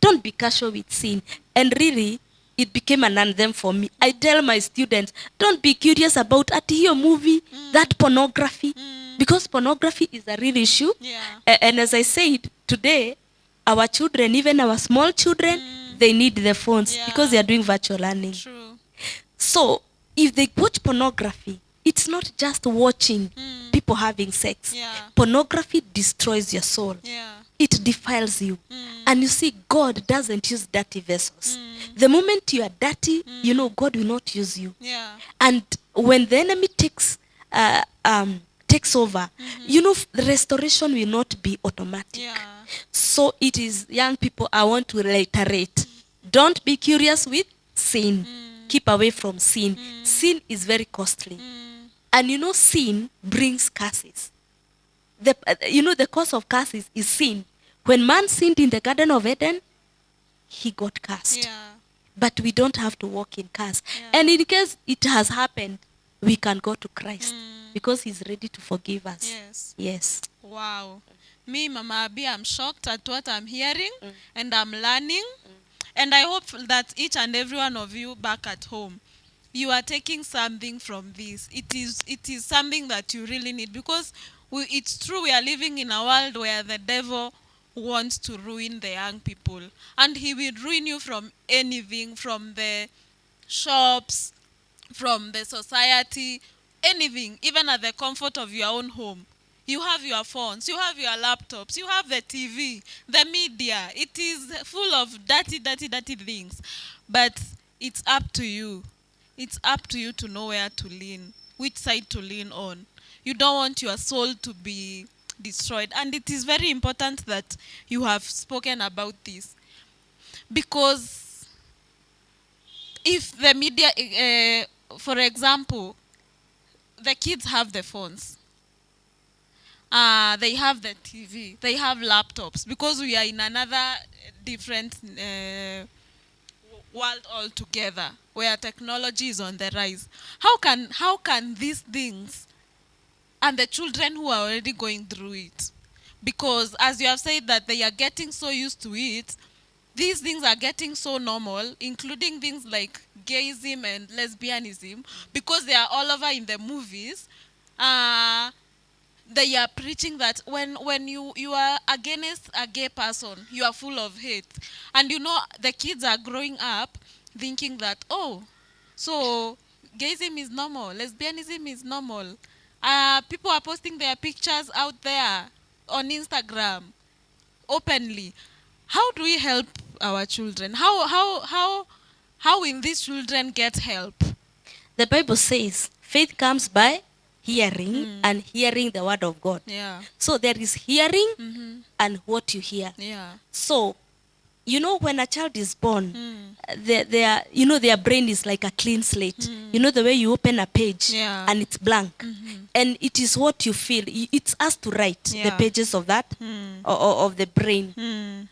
Don't be casual with sin. And really, it became an anthem for me. I tell my students, don't be curious about your movie, that pornography. Because pornography is a real issue. Yeah. And as I said, today, our children, even our small children, they need the phones Yeah. because they are doing virtual learning. True. So if they watch pornography, it's not just watching people having sex. Yeah. Pornography destroys your soul. Yeah. It defiles you. And you see, God doesn't use dirty vessels. The moment you are dirty, you know, God will not use you. Yeah. And when the enemy takes over, you know, the restoration will not be automatic. Yeah. So it is, young people, I want to reiterate. Don't be curious with sin. Keep away from sin. Sin is very costly. And you know, sin brings curses. The cause of curses is sin. When man sinned in the Garden of Eden, he got cursed. Yeah. But we don't have to walk in curse. Yeah. And in case it has happened, we can go to Christ because he's ready to forgive us. Yes. Yes. Wow. Me, Mama Abi, I'm shocked at what I'm hearing and I'm learning. And I hope that each and every one of you back at home, you are taking something from this. It is something that you really need, because it's true, we are living in a world where the devil wants to ruin the young people. And he will ruin you from anything, from the shops, from the society, anything, even at the comfort of your own home. You have your phones, you have your laptops, you have the TV, the media. It is full of dirty things. But it's up to you. It's up to you to know where to lean, which side to lean on. You don't want your soul to be destroyed. And it is very important that you have spoken about this. Because if the media, for example, the kids have the phones. They have the TV. They have laptops. Because we are in another different world altogether, where technology is on the rise. How can these things, and the children who are already going through it, because as you have said that they are getting so used to it, these things are getting so normal, including things like gayism and lesbianism, because they are all over in the movies. They are preaching that when you are against a gay person, you are full of hate. And the kids are growing up thinking that, oh, so gayism is normal, lesbianism is normal. People are posting their pictures out there on Instagram openly. How do we help our children? How will these children get help? The Bible says faith comes by hearing, and hearing the word of God. Yeah. So there is hearing and what you hear. Yeah. So, when a child is born, their brain is like a clean slate. You know the way you open a page, Yeah. and it's blank. And it is what you feel. It's us to write the Yeah. pages of that, of the brain.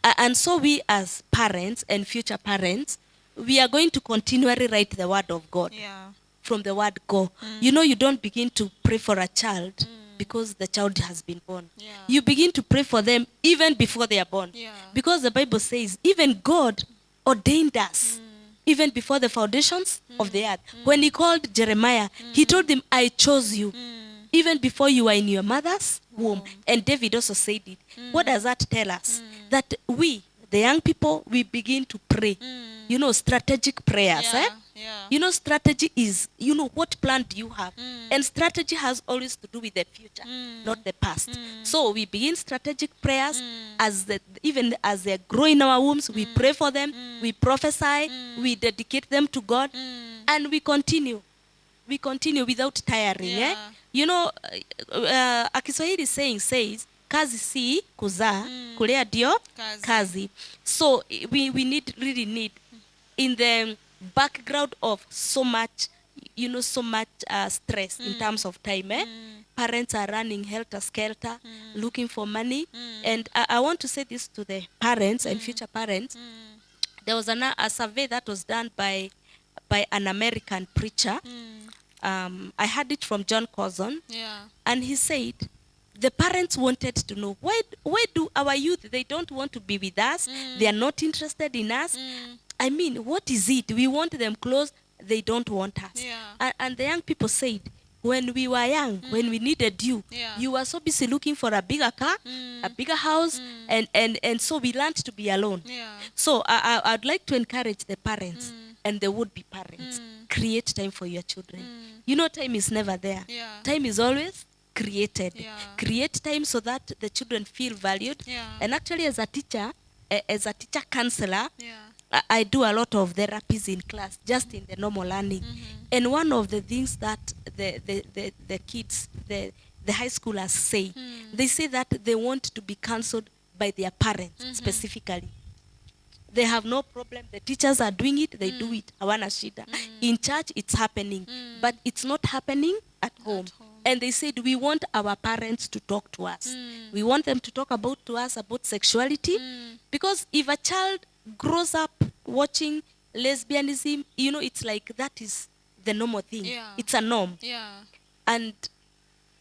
And so we as parents and future parents, we are going to continually write the word of God. Yeah. From the word go. You don't begin to pray for a child because the child has been born. Yeah. You begin to pray for them even before they are born. Yeah. Because the Bible says even God ordained us even before the foundations of the earth. When he called Jeremiah, he told him, I chose you even before you were in your mother's womb. And David also said it. What does that tell us? That we, the young people, we begin to pray. Strategic prayers. Yeah. Yeah. Strategy is, what plan do you have? And strategy has always to do with the future, not the past. So we begin strategic prayers even as they're growing in our wombs, we pray for them, we prophesy, we dedicate them to God, and we continue. We continue without tiring. Yeah. A Kiswahili saying says, kazi si kuzaa, kulea ndio kazi. So we really need in the background of so much stress in terms of time. Parents are running helter-skelter, looking for money. And I want to say this to the parents and future parents. There was a survey that was done by an American preacher. I heard it from John Corzon. Yeah. And he said, the parents wanted to know, why do our youth, they don't want to be with us? They are not interested in us. I mean, what is it? We want them close, they don't want us. Yeah. And the young people said, when we were young, when we needed you, Yeah. you were so busy looking for a bigger car, a bigger house, and so we learned to be alone. Yeah. So I'd like to encourage the parents and the would-be parents, create time for your children. Time is never there. Yeah. Time is always created. Yeah. Create time so that the children feel valued. Yeah. And actually, as a teacher counselor, Yeah. I do a lot of therapies in class, just in the normal learning. And one of the things that the kids, the high schoolers say, they say that they want to be counseled by their parents specifically. They have no problem. The teachers are doing it, they do it. Hawana shida. In church, it's happening. But it's not happening at home. And they said, we want our parents to talk to us. We want them to talk to us about sexuality. Because if a child grows up watching lesbianism, it's like that is the normal thing. Yeah. It's a norm. Yeah. And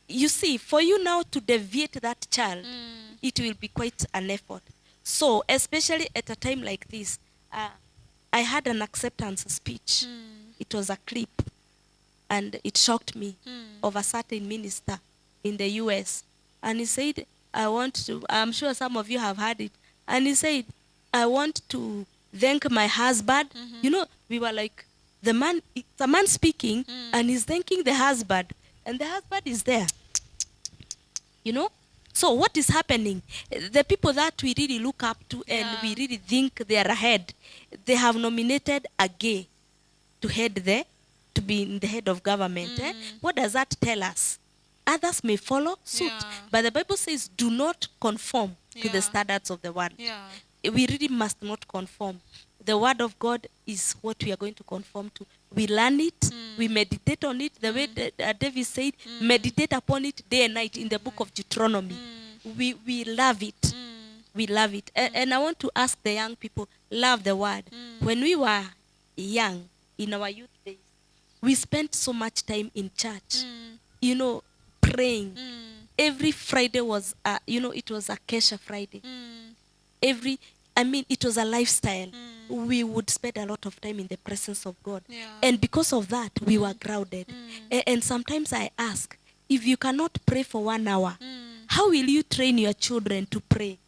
you see, for you now to deviate that child, it will be quite an effort. So, especially at a time like this, I had an acceptance speech. It was a clip, and it shocked me, of a certain minister in the US. And he said, I'm sure some of you have heard it, and he said, I want to thank my husband. We were like, the man speaking, and he's thanking the husband, and the husband is there. So what is happening? The people that we really look up to and we really think they are ahead, they have nominated a gay to be in the head of government. What does that tell us? Others may follow suit. Yeah. But the Bible says, do not conform to Yeah. the standards of the world. Yeah. We really must not conform. The word of God is what we are going to conform to. We learn it, we meditate on it, the way David said, meditate upon it day and night in the book of Deuteronomy. We love it. We love it. And I want to ask the young people, love the word. When we were young, in our youth days, we spent so much time in church, you know, praying. Every Friday was, it was a Kesha Friday. It was a lifestyle. We would spend a lot of time in the presence of God. Yeah. And because of that, we were grounded. And sometimes I ask, if you cannot pray for 1 hour, how will you train your children to pray?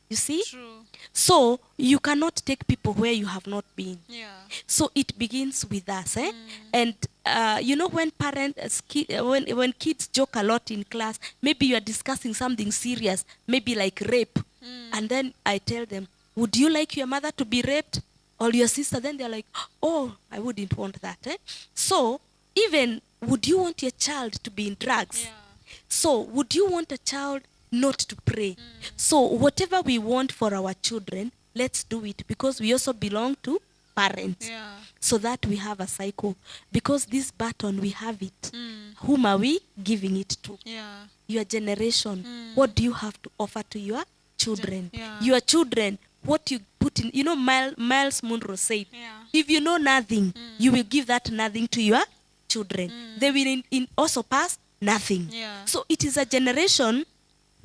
You see? True. So you cannot take people where you have not been. Yeah. So it begins with us, And when parents, when kids joke a lot in class, maybe you are discussing something serious, maybe like rape, and then I tell them, would you like your mother to be raped or your sister? Then they're like, oh, I wouldn't want that. So even, would you want your child to be in drugs? Yeah. So would you want a child not to pray? So whatever we want for our children, let's do it, because we also belong to parents. Yeah. So that we have a cycle. Because this baton, we have it. Whom are we giving it to? Yeah. Your generation. What do you have to offer to your children? Yeah. Your children, what you put in. Miles Monroe said, Yeah. if you know nothing, you will give that nothing to your children. They will also pass nothing. Yeah. So it is a generation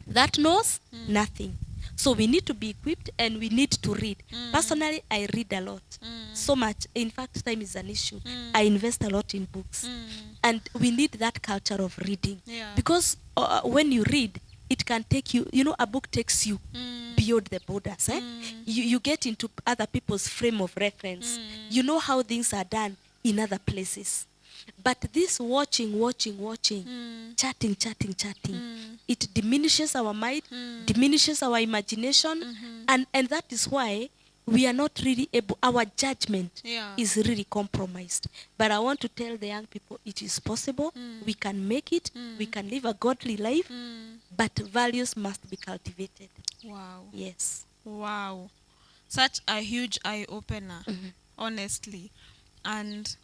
that knows nothing. So we need to be equipped and we need to read. Personally, I read a lot. So much. In fact, time is an issue. I invest a lot in books. And we need that culture of reading. Yeah. Because when you read, it can take you, a book takes you beyond the borders. You get into other people's frame of reference. You know how things are done in other places. But this watching, chatting, it diminishes our mind, diminishes our imagination, and that is why we are not really able, our judgment is really compromised. But I want to tell the young people, it is possible, we can make it, we can live a godly life, but values must be cultivated. Wow. Yes. Wow. Such a huge eye-opener, honestly. And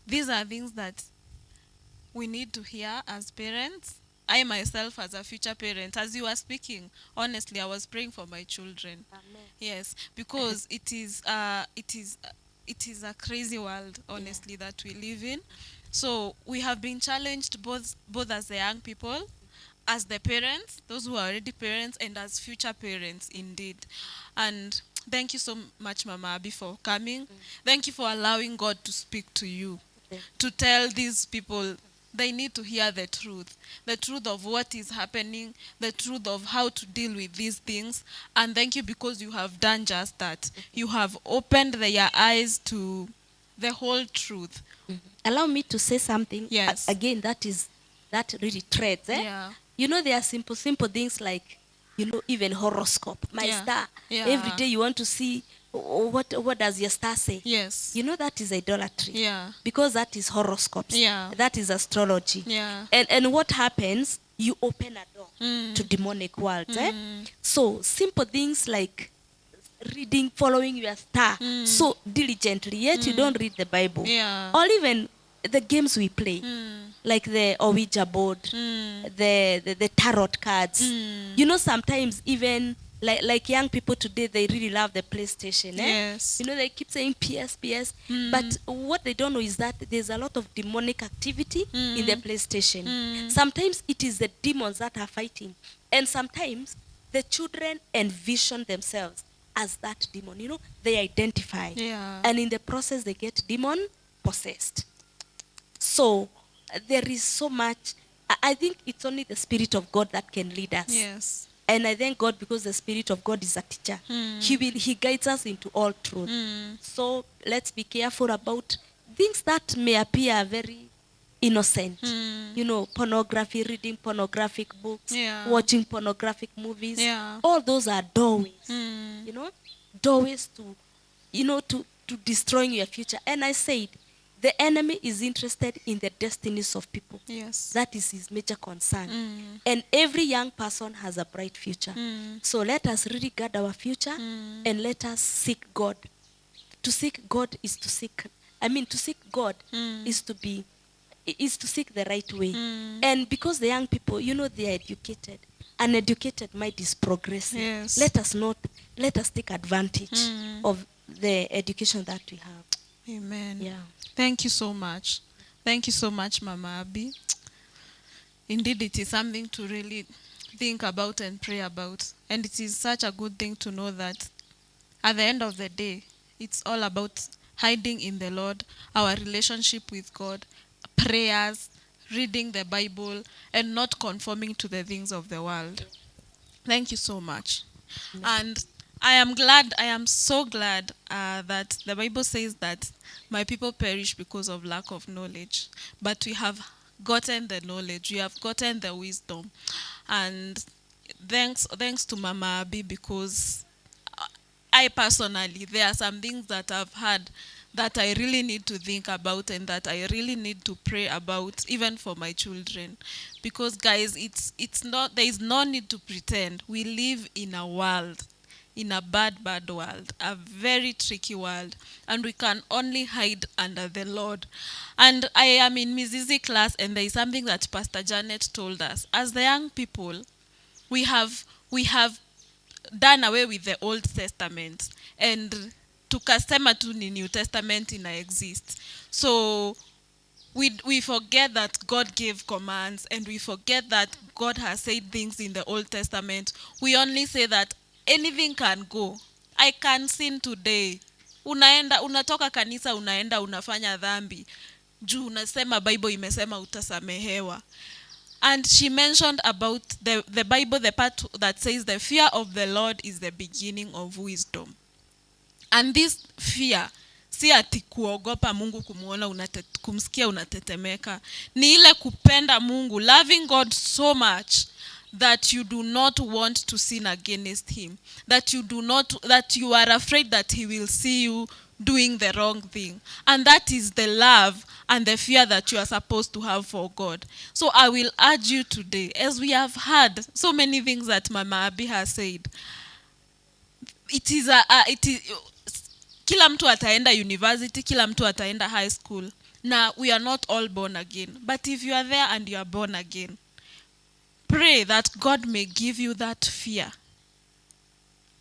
these are things that we need to hear as parents. I myself, as a future parent, as you were speaking, honestly, I was praying for my children. Amen. Yes, because it is a crazy world, honestly, that we live in. So we have been challenged both as the young people, as the parents, those who are already parents, and as future parents, indeed. And thank you so much, Mama Abby, for coming. Thank you for allowing God to speak to you, to tell these people they need to hear the truth of what is happening, the truth of how to deal with these things. And thank you because you have done just that. You have opened their eyes to the whole truth. Allow me to say something. Yes. Again, that really treads. Yeah. There are simple things like, even horoscope. My star. Yeah. Every day you want to see what does your star say. Yes. That is idolatry. Yeah. Because that is horoscopes. Yeah. That is astrology. Yeah. And what happens? You open a door to demonic worlds. So simple things like reading, following your star so diligently, yet you don't read the Bible. Yeah. Or even the games we play, like the Ouija board, the tarot cards. Sometimes even like young people today, they really love the PlayStation. Yes. They keep saying PS. But what they don't know is that there's a lot of demonic activity in the PlayStation. Sometimes it is the demons that are fighting. And sometimes the children envision themselves as that demon. They identify. Yeah. And in the process, they get demon possessed. So there is so much. I think it's only the Spirit of God that can lead us. Yes. And I thank God because the Spirit of God is a teacher. He guides us into all truth. So let's be careful about things that may appear very innocent. Pornography, reading pornographic books, watching pornographic movies. Yeah. All those are doorways. Doorways to destroying your future. And I said, the enemy is interested in the destinies of people. Yes. That is his major concern. And every young person has a bright future. So let us really guard our future and let us seek God. To seek God is to seek God is to seek the right way. And because the young people, they are educated. An educated mind is progressive. Yes. Let us take advantage of the education that we have. Amen. Yeah. Thank you so much. Thank you so much, Mama Abby. Indeed, it is something to really think about and pray about. And it is such a good thing to know that at the end of the day, it's all about hiding in the Lord, our relationship with God, prayers, reading the Bible, and not conforming to the things of the world. Thank you so much. And I am so glad that the Bible says that my people perish because of lack of knowledge. But we have gotten the knowledge, we have gotten the wisdom. And thanks to Mama Abby, because I personally, there are some things that I've had that I really need to think about and that I really need to pray about, even for my children. Because guys, it's not, there is no need to pretend. We live in a world, in a bad world, a very tricky world, and we can only hide under the Lord. And I am in Mizizi class, and there is something that Pastor Janet told us. As the young people, we have done away with the Old Testament and tukasema tu ni New Testament ina exist. So we forget that God gave commands, and we forget that God has said things in the Old Testament. We only say that anything can go. I can sin today. Unatoka kanisa, unaenda unafanya dhambi. Juu unasema Bible imesema utasamehewa. And she mentioned about the Bible, the part that says the fear of the Lord is the beginning of wisdom. And this fear, si ati kuogopa Mungu kumuona kumsikia unatetemeka. Ni ile kupenda Mungu, loving God so much that you do not want to sin against him. That you are afraid that he will see you doing the wrong thing. And that is the love and the fear that you are supposed to have for God. So I will urge you today, as we have heard so many things that Mama Abby has said, it is kila mtu ataenda university, kila mtu ataenda high school. Now, we are not all born again. But if you are there and you are born again, pray that God may give you that fear,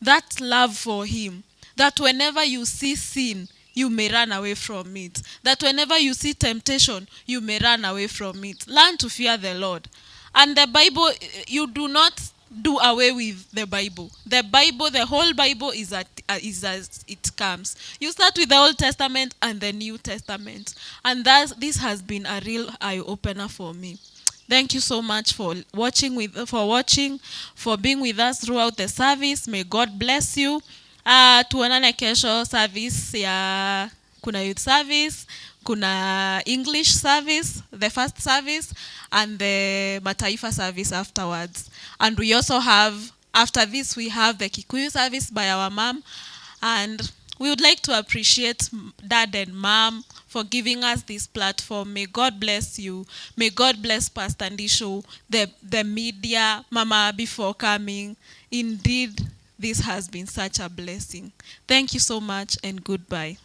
that love for him, that whenever you see sin, you may run away from it. That whenever you see temptation, you may run away from it. Learn to fear the Lord. And the Bible, you do not do away with the Bible. The Bible, the whole Bible is as it comes. You start with the Old Testament and the New Testament. And this has been a real eye-opener for me. Thank you so much for watching, for being with us throughout the service. May God bless you. Tuonane kesho service ya kuna youth service, kuna English service, the first service, and the Mataifa service afterwards. And we also have, after this, we have the Kikuyu service by our mom. And we would like to appreciate Dad and Mom for giving us this platform. May God bless you. May God bless Pastor Ndisho, the media, Mama Abby for coming. Indeed, this has been such a blessing. Thank you so much and goodbye.